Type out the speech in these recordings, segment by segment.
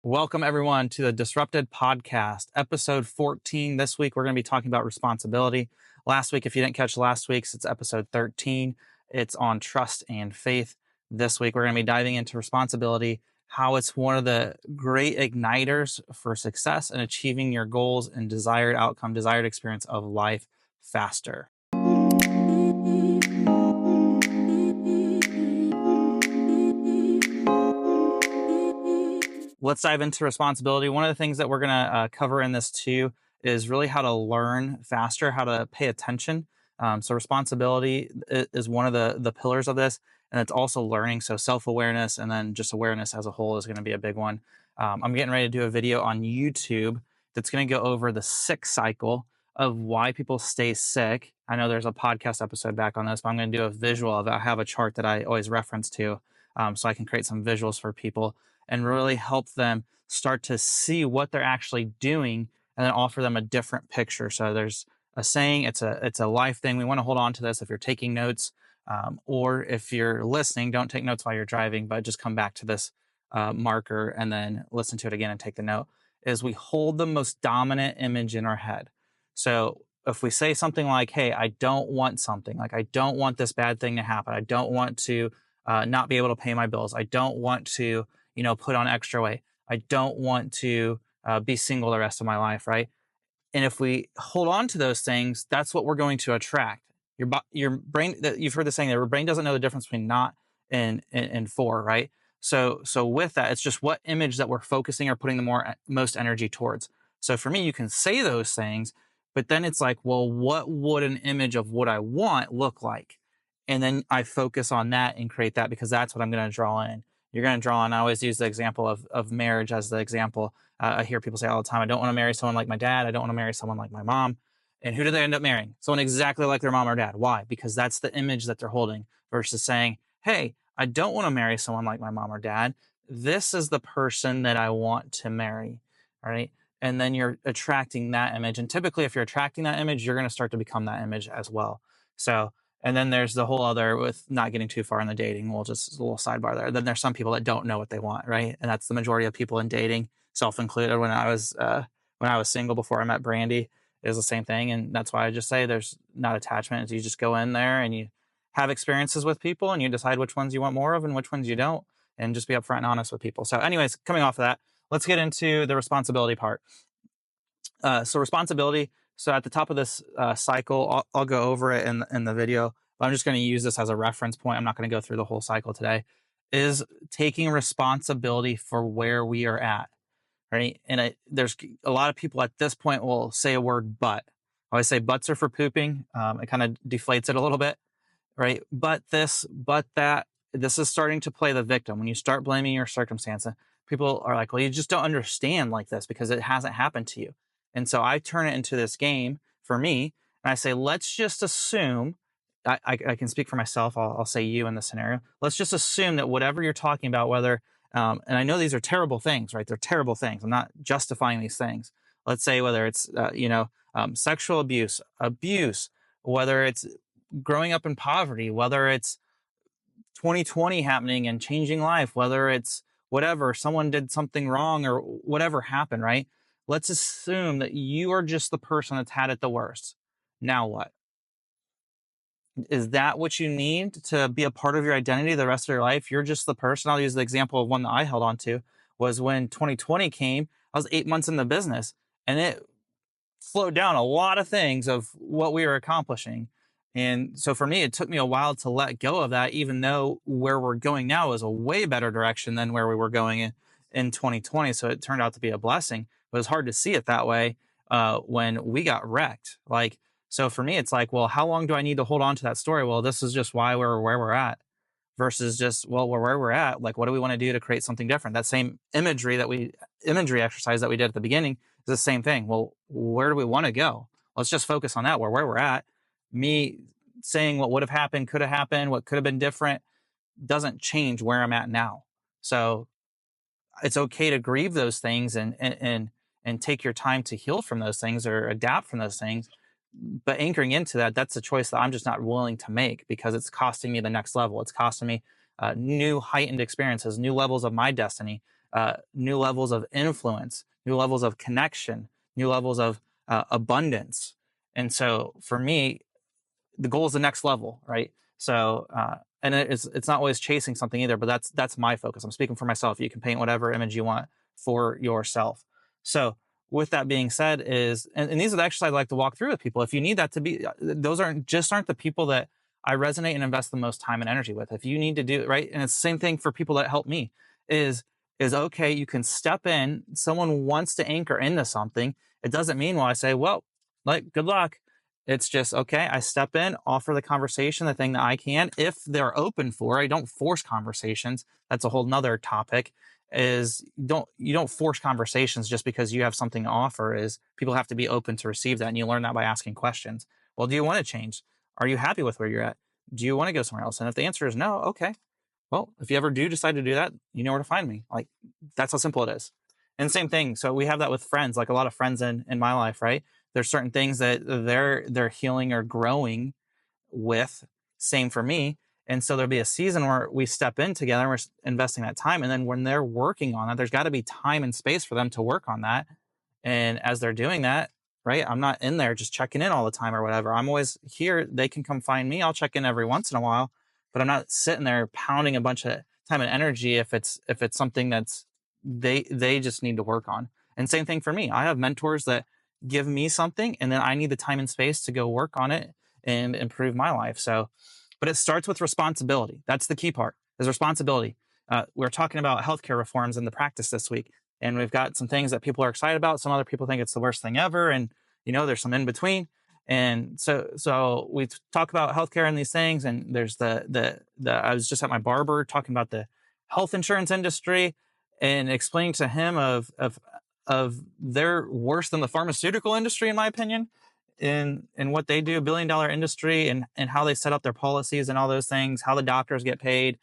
Welcome, everyone, to the Disrupted Podcast, episode 14. This week, we're going to be talking about responsibility. Last week, if you didn't catch last week's, it's episode 13. It's on trust and faith. This week, we're going to be diving into responsibility, how it's one of the great igniters for success and achieving your goals and desired outcome, desired experience of life faster. Let's dive into responsibility. One of the things that we're going to cover in this too is really how to learn faster, how to pay attention. So responsibility is one of the pillars of this, and it's also learning. So self-awareness and then just awareness as a whole is going to be a big one. I'm getting ready to do a video on YouTube that's going to go over the sick cycle of why people stay sick. I know there's a podcast episode back on this, but I'm going to do a visual of it. I have a chart that I always reference to, so I can create some visuals for people and really help them start to see what they're actually doing and then offer them a different picture. So there's a saying, it's a life thing. We want to hold on to this. If you're taking notes or if you're listening, don't take notes while you're driving, but just come back to this marker and then listen to it again and take the note, is we hold the most dominant image in our head. So if we say something like, hey, I don't want something, like I don't want this bad thing to happen. I don't want to not be able to pay my bills. I don't want to put on extra weight. I don't want to be single the rest of my life, right? And if we hold on to those things, that's what we're going to attract. Your brain, you've heard the saying that your brain doesn't know the difference between not and for, right? So with that, it's just what image that we're focusing or putting the most energy towards. So for me, you can say those things, but then it's like, well, what would an image of what I want look like? And then I focus on that and create that because that's what I'm going to draw in. You're going to draw on, I always use the example of marriage as the example. I hear people say all the time, I don't want to marry someone like my dad. I don't want to marry someone like my mom. And who do they end up marrying? Someone exactly like their mom or dad. Why? Because that's the image that they're holding versus saying, hey, I don't want to marry someone like my mom or dad. This is the person that I want to marry, right? And then you're attracting that image. And typically, if you're attracting that image, you're going to start to become that image as well. So, and then there's the whole other with not getting too far in the dating. We'll just a little sidebar there. Then there's some people that don't know what they want, right? And that's the majority of people in dating, self-included. When I was single before I met Brandy, it was the same thing. And that's why I just say there's not attachment. You just go in there and you have experiences with people and you decide which ones you want more of and which ones you don't, and just be upfront and honest with people. So anyways, coming off of that, let's get into the responsibility part. So responsibility. So at the top of this cycle, I'll go over it in the video, but I'm just going to use this as a reference point. I'm not going to go through the whole cycle today. Is taking responsibility for where we are at, right? And there's a lot of people at this point will say a word, but. I always say buts are for pooping. It kind of deflates it a little bit, right? But this, but that. This is starting to play the victim. When you start blaming your circumstance, people are like, well, you just don't understand like this because it hasn't happened to you. And so I turn it into this game for me. And I say, let's just assume, I can speak for myself. I'll say you in this scenario. Let's just assume that whatever you're talking about, whether, and I know these are terrible things, right? They're terrible things. I'm not justifying these things. Let's say whether it's, sexual abuse, whether it's growing up in poverty, whether it's 2020 happening and changing life, whether it's whatever, someone did something wrong or whatever happened, right? Let's assume that you are just the person that's had it the worst. Now what? Is that what you need to be a part of your identity the rest of your life? You're just the person. I'll use the example of one that I held on to was when 2020 came, I was 8 months in the business and it slowed down a lot of things of what we were accomplishing. And so for me, it took me a while to let go of that, even though where we're going now is a way better direction than where we were going in 2020. So it turned out to be a blessing, but it's hard to see it that way when we got wrecked. So for me, it's like, well, how long do I need to hold on to that story? Well, this is just why we're where we're at versus just, well, we're where we're at. Like, what do we want to do to create something different? That same imagery exercise that we did at the beginning is the same thing. Well, where do we want to go? Let's just focus on that. Where we're at. Me saying what would have happened, could have happened, what could have been different doesn't change where I'm at now. So it's okay to grieve those things and take your time to heal from those things or adapt from those things. But anchoring into that, that's a choice that I'm just not willing to make because it's costing me the next level. It's costing me new heightened experiences, new levels of my destiny. new levels of influence, new levels of connection, new levels of abundance. And so for me, the goal is the next level, right? So, and it's not always chasing something either, but that's my focus. I'm speaking for myself. You can paint whatever image you want for yourself. So, with that being said, and these are the exercises I like to walk through with people. If you need that to be, those aren't the people that I resonate and invest the most time and energy with. If you need to do it, right, and it's the same thing for people that help me. Is okay. You can step in. Someone wants to anchor into something. It doesn't mean, well, I say, well, like, good luck. It's just, okay, I step in, offer the conversation, the thing that I can, if they're open for it. I don't force conversations. That's a whole nother topic. Is you don't force conversations just because you have something to offer. Is people have to be open to receive that, and you learn that by asking questions. Well, do you want to change? Are you happy with where you're at? Do you want to go somewhere else? And if the answer is no, okay, well, if you ever do decide to do that, you know where to find me. Like, that's how simple it is. And same thing. So we have that with friends, like a lot of friends in my life, right? There's certain things that they're healing or growing with. Same for me. And so there'll be a season where we step in together and we're investing that time. And then when they're working on that, there's got to be time and space for them to work on that. And as they're doing that, right, I'm not in there just checking in all the time or whatever. I'm always here. They can come find me. I'll check in every once in a while, but I'm not sitting there pounding a bunch of time and energy if it's something that's they just need to work on. And same thing for me. I have mentors that give me something, and then I need the time and space to go work on it and improve my life. So, but it starts with responsibility. That's the key part, is responsibility. We're talking about healthcare reforms in the practice this week, and we've got some things that people are excited about. Some other people think it's the worst thing ever, and there's some in between. And so we talk about healthcare and these things, and there's the I was just at my barber talking about the health insurance industry and explaining to him of they're worse than the pharmaceutical industry, in my opinion, in what they do, $1 billion industry, and how they set up their policies and all those things, how the doctors get paid.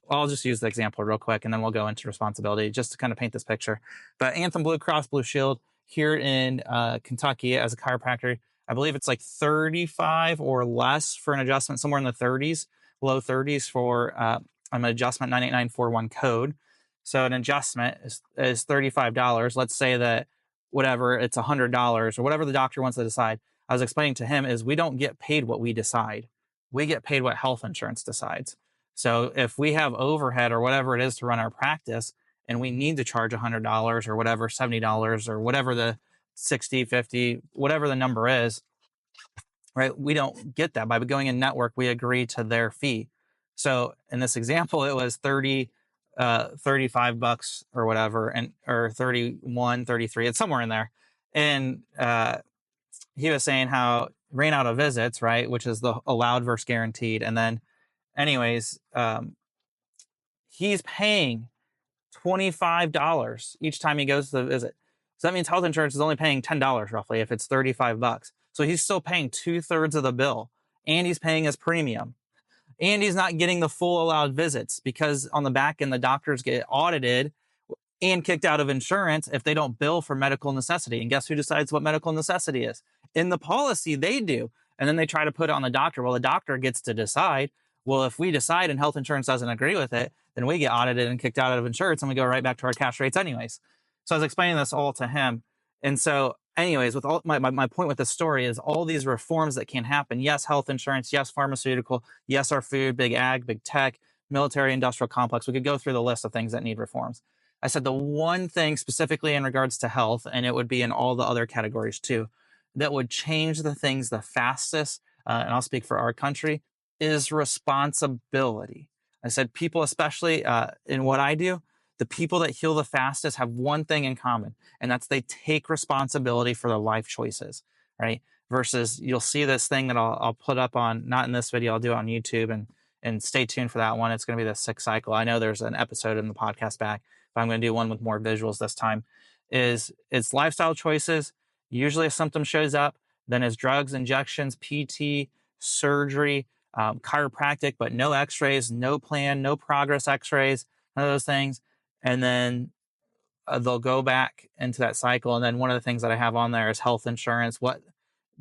I'll just use the example real quick, and then we'll go into responsibility just to kind of paint this picture. But Anthem Blue Cross Blue Shield here in Kentucky, as a chiropractor, I believe it's like 35 or less for an adjustment, somewhere in the 30s, low 30s for an adjustment 98941 code. So an adjustment is $35. Let's say that whatever, it's $100 or whatever the doctor wants to decide. I was explaining to him is we don't get paid what we decide. We get paid what health insurance decides. So if we have overhead or whatever it is to run our practice, and we need to charge $100 or whatever, $70 or whatever the 60, 50, whatever the number is, right? We don't get that. By going in network, we agree to their fee. So in this example, it was 35 bucks or whatever, or 31, 33, it's somewhere in there. And he was saying how ran out of visits, right? Which is the allowed versus guaranteed. And then anyways, he's paying $25 each time he goes to the visit. So that means health insurance is only paying $10 roughly if it's 35 bucks. So he's still paying 2/3 of the bill, and he's paying his premium, and he's not getting the full allowed visits because on the back end, the doctors get audited and kicked out of insurance if they don't bill for medical necessity. And guess who decides what medical necessity is? In the policy, they do. And then they try to put it on the doctor. Well, the doctor gets to decide. Well, if we decide and health insurance doesn't agree with it, then we get audited and kicked out of insurance, and we go right back to our cash rates anyways. So I was explaining this all to him. And so anyways, with all my point with this story is all these reforms that can happen. Yes, health insurance. Yes, pharmaceutical. Yes, our food, big ag, big tech, military, industrial complex. We could go through the list of things that need reforms. I said the one thing specifically in regards to health, and it would be in all the other categories too, that would change the things the fastest, and I'll speak for our country, is responsibility. I said people, especially in what I do, the people that heal the fastest have one thing in common, and that's they take responsibility for their life choices, right? Versus you'll see this thing that I'll put up on, not in this video, I'll do it on YouTube, and stay tuned for that one. It's going to be the 6 cycle. I know there's an episode in the podcast back, but I'm going to do one with more visuals this time. It's lifestyle choices. Usually a symptom shows up, then it's drugs, injections, PT, surgery, chiropractic, but no x-rays, no plan, no progress x-rays, none of those things. And then they'll go back into that cycle. And then one of the things that I have on there is health insurance. What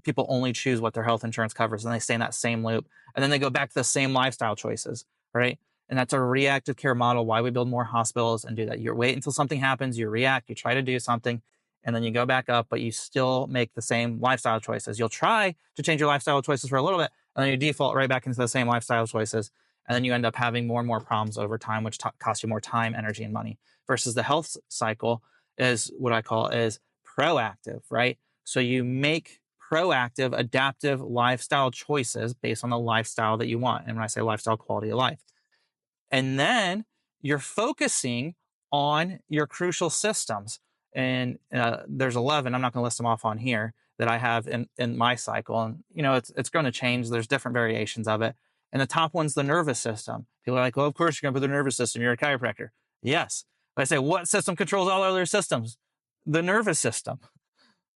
people only choose what their health insurance covers, and they stay in that same loop. And then they go back to the same lifestyle choices, right? And that's a reactive care model, why we build more hospitals and do that. You wait until something happens, you react, you try to do something, and then you go back up, but you still make the same lifestyle choices. You'll try to change your lifestyle choices for a little bit, and then you default right back into the same lifestyle choices. And then you end up having more and more problems over time, which costs you more time, energy, and money. Versus the health cycle is what I call is proactive, right? So you make proactive, adaptive lifestyle choices based on the lifestyle that you want. And when I say lifestyle, quality of life. And then you're focusing on your crucial systems. And there's 11, I'm not going to list them off on here, that I have in my cycle. And, it's going to change. There's different variations of it. And the top one's the nervous system. People are like, well, of course you're going to put the nervous system. You're a chiropractor. Yes. But I say, what system controls all other systems? The nervous system.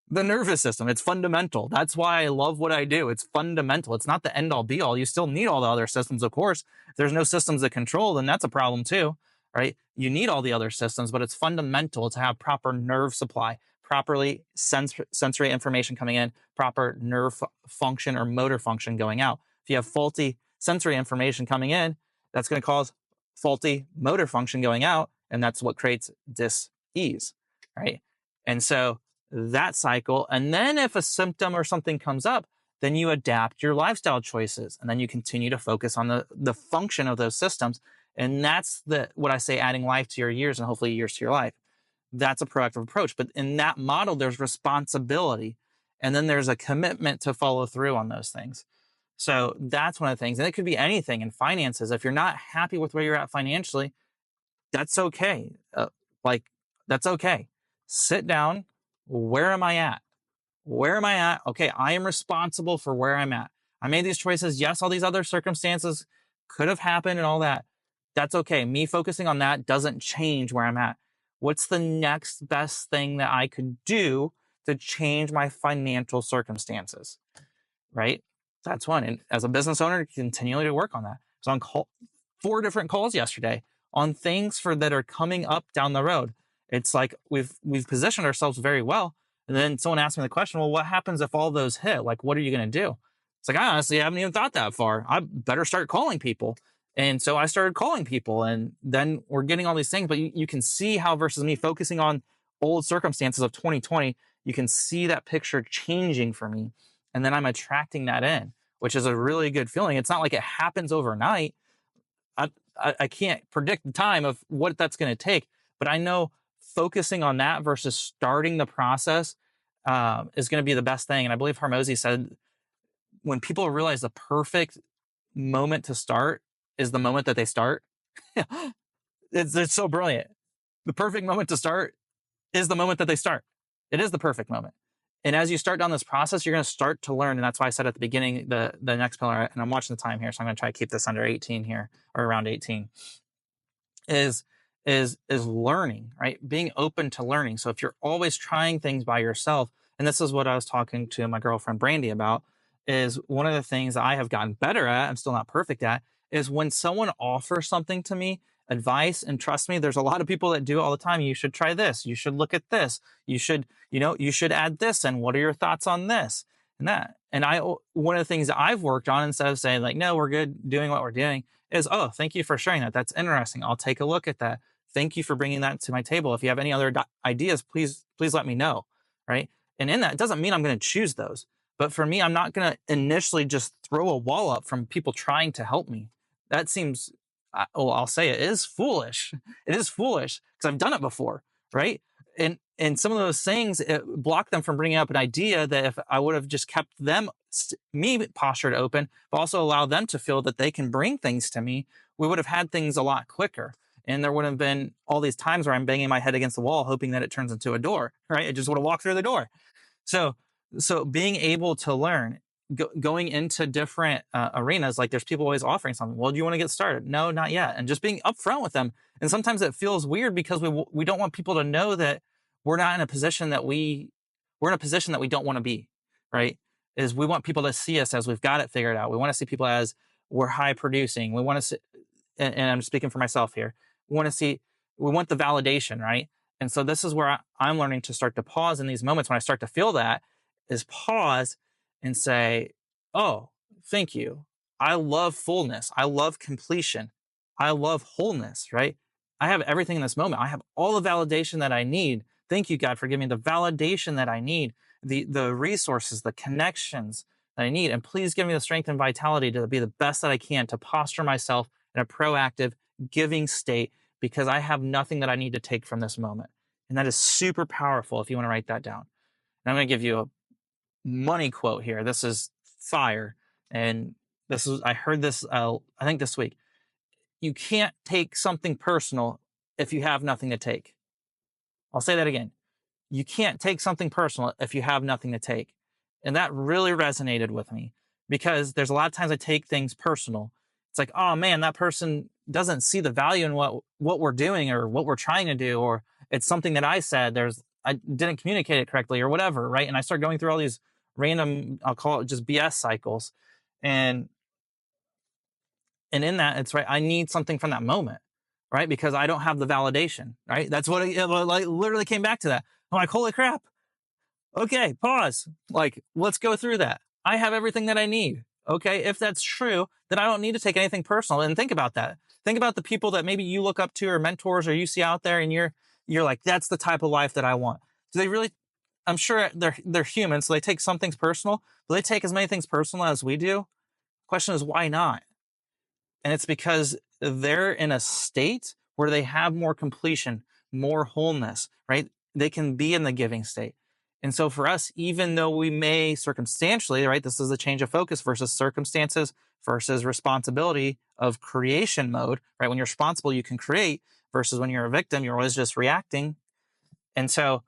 The nervous system. It's fundamental. That's why I love what I do. It's fundamental. It's not the end all be all. You still need all the other systems, of course. If there's no systems that control, then that's a problem too, right? You need all the other systems, but it's fundamental to have proper nerve supply, properly sensory information coming in, proper nerve function or motor function going out. If you have faulty sensory information coming in, that's going to cause faulty motor function going out, and that's what creates dis-ease, right? And so that cycle. And then if a symptom or something comes up, then you adapt your lifestyle choices, and then you continue to focus on the function of those systems. And that's what I say, adding life to your years and hopefully years to your life. That's a proactive approach. But in that model, there's responsibility, and then there's a commitment to follow through on those things. So that's one of the things. And it could be anything in finances. If you're not happy with where you're at financially, that's okay. That's okay. Sit down. Where am I at? Where am I at? Okay, I am responsible for where I'm at. I made these choices. Yes, all these other circumstances could have happened and all that. That's okay. Me focusing on that doesn't change where I'm at. What's the next best thing that I could do to change my financial circumstances? Right? That's one. And as a business owner, continually to work on that. So on 4 different calls yesterday on things that are coming up down the road. It's like we've positioned ourselves very well. And then someone asked me the question, well, what happens if all those hit? Like, what are you going to do? It's like, I honestly haven't even thought that far. I better start calling people. And so I started calling people, and then we're getting all these things. But you can see how versus me focusing on old circumstances of 2020, you can see that picture changing for me. And then I'm attracting that in, which is a really good feeling. It's not like it happens overnight. I can't predict the time of what that's going to take, but I know focusing on that versus starting the process is going to be the best thing. And I believe Hormozy said, when people realize the perfect moment to start is the moment that they start. It's so brilliant. The perfect moment to start is the moment that they start. It is the perfect moment. And as you start down this process, you're going to start to learn. And that's why I said at the beginning, the next pillar, and I'm watching the time here, so I'm going to try to keep this under 18 here, or around 18, is learning, right? Being open to learning. So if you're always trying things by yourself, and this is what I was talking to my girlfriend Brandy about, is one of the things I have gotten better at, I'm still not perfect at, is when someone offers something to me, advice, and trust me, there's a lot of people that do it all the time. You should try this. You should look at this. You should add this. And what are your thoughts on this and that? And one of the things that I've worked on, instead of saying like, no, we're good doing what we're doing, is, oh, thank you for sharing that. That's interesting. I'll take a look at that. Thank you for bringing that to my table. If you have any other ideas, please let me know. Right. And in that, it doesn't mean I'm going to choose those. But for me, I'm not going to initially just throw a wall up from people trying to help me. That seems, I'll say it is foolish. It is foolish because I've done it before, right? And some of those things block them from bringing up an idea that if I would have just kept me postured open, but also allow them to feel that they can bring things to me, we would have had things a lot quicker. And there wouldn't have been all these times where I'm banging my head against the wall, hoping that it turns into a door, right? It just would have walked through the door. So being able to learn, going into different arenas, like there's people always offering something. Well, do you want to get started? No, not yet. And just being upfront with them. And sometimes it feels weird because we don't want people to know that we're not in a position that we're in a position that we don't want to be, right? Is we want people to see us as we've got it figured out. We want to see people as we're high producing. We want to see, and I'm speaking for myself here. We want the validation, right? And so this is where I'm learning to start to pause in these moments when I start to feel that, is pause and say, oh, thank you. I love fullness. I love completion. I love wholeness, right? I have everything in this moment. I have all the validation that I need. Thank you, God, for giving me the validation that I need, the resources, the connections that I need. And please give me the strength and vitality to be the best that I can, to posture myself in a proactive, giving state, because I have nothing that I need to take from this moment. And that is super powerful if you want to write that down. And I'm going to give you a money quote here. This is fire. And I heard this, I think this week. You can't take something personal if you have nothing to take. I'll say that again. You can't take something personal if you have nothing to take. And that really resonated with me, because there's a lot of times I take things personal. It's like, oh man, that person doesn't see the value in what we're doing or what we're trying to do, or it's something that I said, I didn't communicate it correctly or whatever, right? And I start going through all these random, I'll call it just BS cycles. And in that, it's right, I need something from that moment, right? Because I don't have the validation, right? That's what it like literally came back to that. I'm like, holy crap. Okay, pause. Like, let's go through that. I have everything that I need. Okay, if that's true, then I don't need to take anything personal. And think about that. Think about the people that maybe you look up to, or mentors, or you see out there, and you're like, that's the type of life that I want. Do they really? I'm sure they're human, so they take some things personal, but they take as many things personal as we do. Question is, why not? And it's because they're in a state where they have more completion, more wholeness, right? They can be in the giving state. And so for us, even though we may circumstantially, right, this is a change of focus versus circumstances versus responsibility of creation mode, right? When you're responsible, you can create, versus when you're a victim, you're always just reacting. And so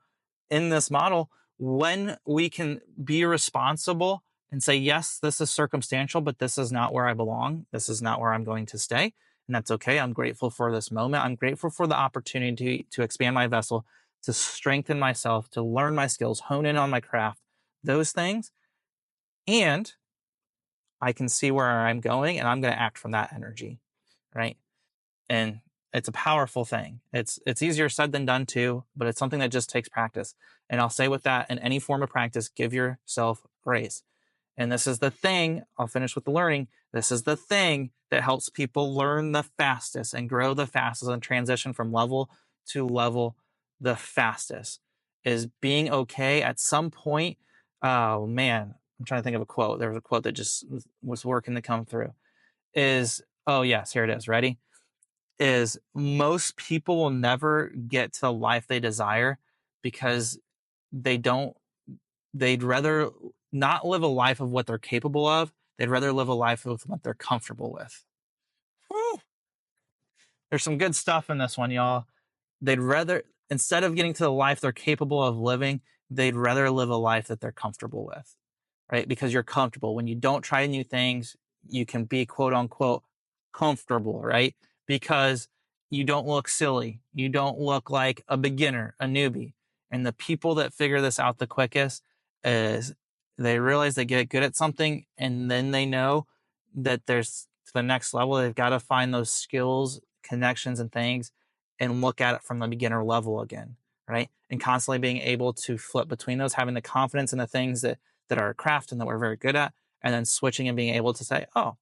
in this model, when we can be responsible and say, yes, this is circumstantial, but this is not where I belong. This is not where I'm going to stay. And that's okay. I'm grateful for this moment. I'm grateful for the opportunity to expand my vessel, to strengthen myself, to learn my skills, hone in on my craft, those things. And I can see where I'm going, and I'm going to act from that energy, right? And it's a powerful thing. It's easier said than done too, but it's something that just takes practice. And I'll say with that, in any form of practice, give yourself grace. And this is the thing, I'll finish with the learning. This is the thing that helps people learn the fastest and grow the fastest and transition from level to level the fastest, is being okay at some point. Oh man, I'm trying to think of a quote. There was a quote that just was working to come through. Oh yes, here it is. Ready? Is most people will never get to the life they desire because they don't, they'd rather not live a life of what they're capable of. They'd rather live a life of what they're comfortable with. Whew. There's some good stuff in this one, y'all. They'd rather, instead of getting to the life they're capable of living, they'd rather live a life that they're comfortable with, right? Because you're comfortable. When you don't try new things, you can be quote unquote comfortable, right? Because you don't look silly. You don't look like a beginner, a newbie. And the people that figure this out the quickest is they realize they get good at something, and then they know that there's to the next level. They've got to find those skills, connections, and things, and look at it from the beginner level again, right? And constantly being able to flip between those, having the confidence in the things that are a craft and that we're very good at, and then switching and being able to say, oh,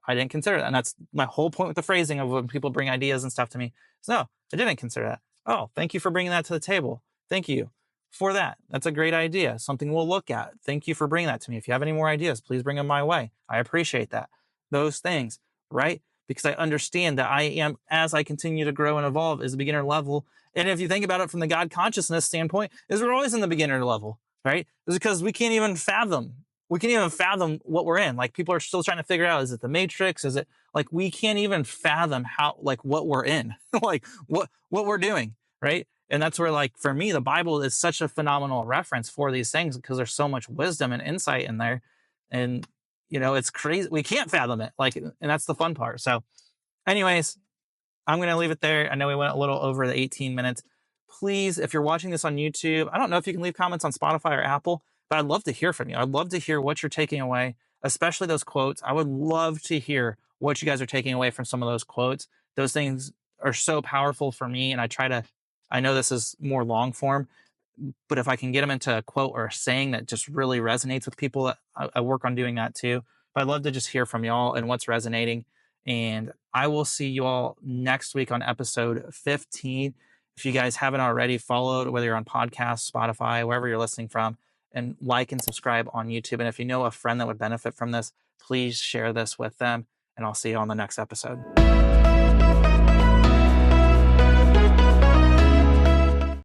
I didn't consider that. And that's my whole point with the phrasing of when people bring ideas and stuff to me. So, no, I didn't consider that. Oh, thank you for bringing that to the table. Thank you for that. That's a great idea. Something we'll look at. Thank you for bringing that to me. If you have any more ideas, please bring them my way. I appreciate that. Those things, right? Because I understand that I am, as I continue to grow and evolve, as a beginner level. And if you think about it from the God consciousness standpoint, is we're always in the beginner level, right? It's because we can't even fathom what we're in. Like, people are still trying to figure out, is it the matrix? Is it like, we can't even fathom how, like, what we're in, like what we're doing. Right. And that's where, like, for me, the Bible is such a phenomenal reference for these things, because there's so much wisdom and insight in there. And, it's crazy. We can't fathom it. Like, and that's the fun part. So anyways, I'm going to leave it there. I know we went a little over the 18 minutes. Please, if you're watching this on YouTube, I don't know if you can leave comments on Spotify or Apple, but I'd love to hear from you. I'd love to hear what you're taking away, especially those quotes. I would love to hear what you guys are taking away from some of those quotes. Those things are so powerful for me. And I know this is more long form, but if I can get them into a quote or a saying that just really resonates with people, I work on doing that too. But I'd love to just hear from y'all and what's resonating. And I will see you all next week on episode 15. If you guys haven't already, followed, whether you're on podcast, Spotify, wherever you're listening from, and like and subscribe on YouTube. And if you know a friend that would benefit from this, please share this with them. And I'll see you on the next episode.